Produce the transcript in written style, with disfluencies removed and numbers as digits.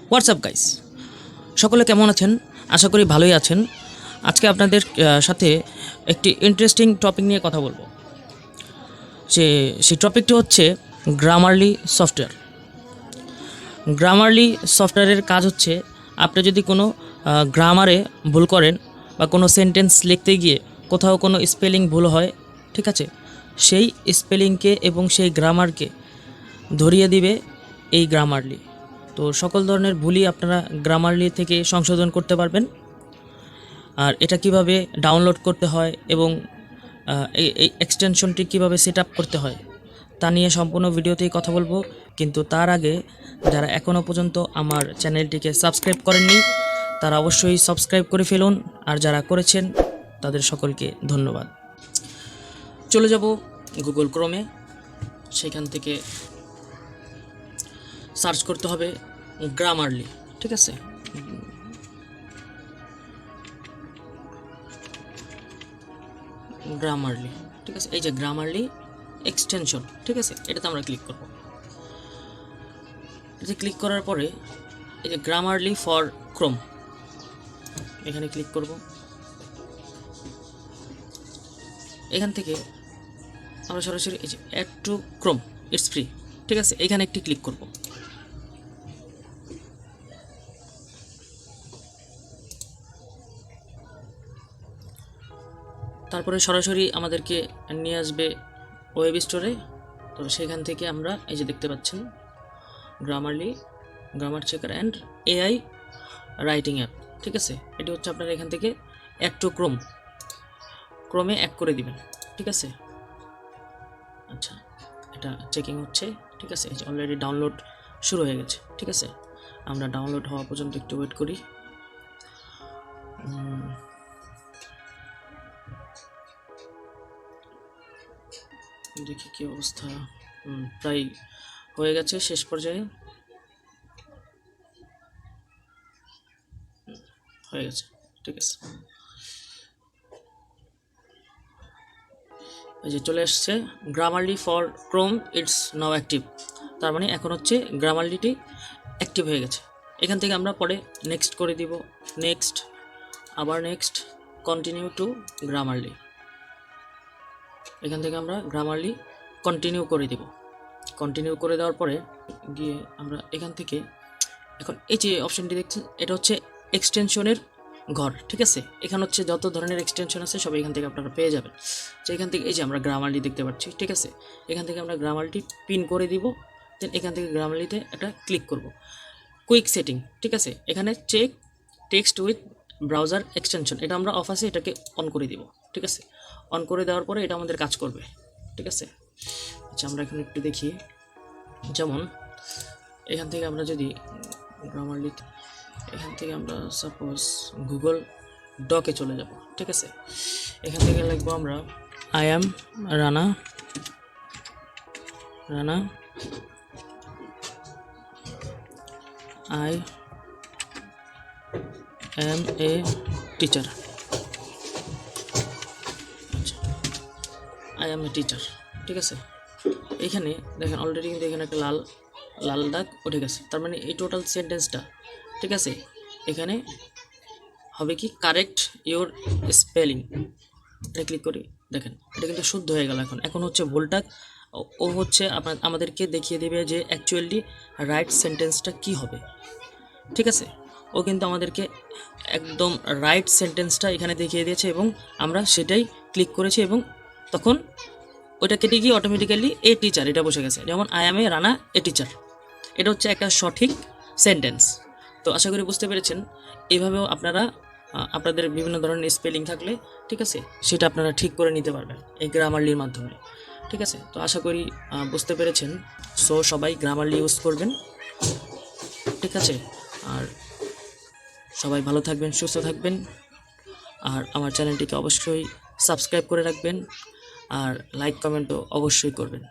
WhatsApp guys, সকলে কেমন আছেন? আশা করি ভালোই আছেন। আজকে আপনাদের সাথে একটি ইন্টারেস্টিং টপিক নিয়ে কথা বলবো। সেই টপিকটি হচ্ছে গ্রামারলি সফটওয়্যার। গ্রামারলি সফটওয়্যারের কাজ হচ্ছে, আপনি যদি কোনো গ্রামারে ভুল করেন বা কোনো সেন্টেন্স লিখতে গিয়ে কোথাও কোনো স্পেলিং ভুল হয়, ঠিক আছে, সেই স্পেলিংকে এবং সেই গ্রামারকে ধরিয়ে দিবে এই গ্রামারলি। তো সকল ধরনের ভুলই আপনারা গ্রামারলি থেকে সংশোধন করতে পারবেন। আর এটা কিভাবে ডাউনলোড করতে হয় এবং এই এক্সটেনশনটি কিভাবে সেট আপ করতে হয় তা নিয়ে সম্পূর্ণ ভিডিওতেই কথা বলবো। কিন্তু তার আগে যারা এখনও পর্যন্ত আমার চ্যানেলটিকে সাবস্ক্রাইব করেননি তারা অবশ্যই সাবস্ক্রাইব করে ফেলুন, আর যারা করেছেন তাদের সকলকে ধন্যবাদ। চলে যাব গুগল ক্রোমে, সেখান থেকে সার্চ করতে হবে গ্রামারলি, ঠিক আছে। গ্রামারলি, ঠিক আছে, এই যে গ্রামারলি এক্সটেনশন, ঠিক আছে, এটাতে আমরা ক্লিক করব। এই যে ক্লিক করার পরে এই যে গ্রামারলি ফর ক্রোম, এখানে ক্লিক করব। এখান থেকে আমরা সরাসরি এই যে add to Chrome, it's free, ঠিক আছে, এখানে একটি ক্লিক করব। তারপরে সরাসরি আমাদেরকে নিয়ে আসবে ওয়েব স্টোরে। তো সেখান থেকে আমরা এই যে দেখতে পাচ্ছেন Grammarly, grammar checker and AI writing app, ঠিক আছে। এটি হচ্ছে আপনারা এখান থেকে অ্যাড টু ক্রোমে অ্যাড করে দিবেন, ঠিক আছে। আচ্ছা, এটা চেকিং হচ্ছে, ঠিক আছে। এই যে অলরেডি ডাউনলোড শুরু হয়ে গেছে, ঠিক আছে। আমরা ডাউনলোড হওয়া পর্যন্ত একটু ওয়েট করি। দেখি কি অবস্থা। প্রায় হয়ে গেছে, শেষ পর্যায়ে হয়ে গেছে, ঠিক আছে। এই যে চলে আসছে Grammarly for Chrome it's now active, তার মানে এখন হচ্ছে গ্রামারলিটি অ্যাক্টিভ হয়ে গেছে। এখান থেকে আমরা পরে নেক্সট করে দিব, নেক্সট, আবার নেক্সট, কন্টিনিউ টু গ্রামারলি। এখান থেকে আমরা গ্রামারলি কন্টিনিউ করে দিব। কন্টিনিউ করে দেওয়ার পরে গিয়ে আমরা এখান থেকে এখন এই যে অপশনটি দেখছেন, এটা হচ্ছে এক্সটেনশনের ঘর, ঠিক আছে। এখানে হচ্ছে যত ধরনের এক্সটেনশন আছে সব এখান থেকে আপনারা পেয়ে যাবেন। তো এখান থেকে এই যে আমরা গ্রামারলি দেখতে পাচ্ছি, ঠিক আছে। এখান থেকে আমরা গ্রামারলি পিন করে দিব, দেন এখান থেকে গ্রামারলিতে একটা ক্লিক করব। কুইক সেটিং, ঠিক আছে। এখানে check text with browser extension, এটা আমরা অফ আছে, এটাকে অন করে দিব, ঠিক আছে। অন করে দেওয়ার পরে এটা আমাদের কাজ করবে, ঠিক আছে। আচ্ছা, আমরা এখন একটু দেখি, যেমন এখান থেকে আমরা যদি গ্রামারলি, এখান থেকে আমরা সাপোজ গুগল ডকে চলে যাব, ঠিক আছে। এখান থেকে লিখবো আমরা I am Rana, I am a teacher. আচ্ছা, আই অ্যাম এ টিচার, ঠিক আছে। এখানে দেখেন অলরেডি কিন্তু এখানে একটা লাল দাগ উঠে গেছে, তার মানে এই টোটাল সেন্টেন্সটা, ঠিক আছে, এখানে হবে কি কারেক্ট ইওর স্পেলিং। এটা ক্লিক করি, দেখেন এটা কিন্তু শুদ্ধ হয়ে গেল। এখন হচ্ছে ভুলটা ও হচ্ছে আমাদেরকে দেখিয়ে দেবে যে অ্যাকচুয়ালি রাইট সেন্টেন্সটা কি হবে, ঠিক আছে। ও কিন্তু আমাদেরকে একদম রাইট সেন্টেন্সটা এখানে দেখিয়ে দিয়েছে এবং আমরা সেটাই ক্লিক করেছি এবং তখন ওইটা কেটে গিয়ে অটোমেটিক্যালি এ টিচার এটা বসে গেছে। যেমন I am A Rana a teacher, এটা হচ্ছে একটা সঠিক সেন্টেন্স। তো আশা করি বুঝতে পেরেছেন। এইভাবেও আপনারা আপনাদের বিভিন্ন ধরনের স্পেলিং থাকলে, ঠিক আছে, সেটা আপনারা ঠিক করে নিতে পারবেন এই গ্রামারলির মাধ্যমে, ঠিক আছে। তো আশা করি বুঝতে পেরেছেন। সো সবাই গ্রামারলি ইউজ করবেন, ঠিক আছে। আর সবাই ভালো থাকবেন, সুস্থ থাকবেন, আর আমার চ্যানেলটিকে অবশ্যই সাবস্ক্রাইব করে রাখবেন, আর লাইক কমেন্টও অবশ্যই করবেন।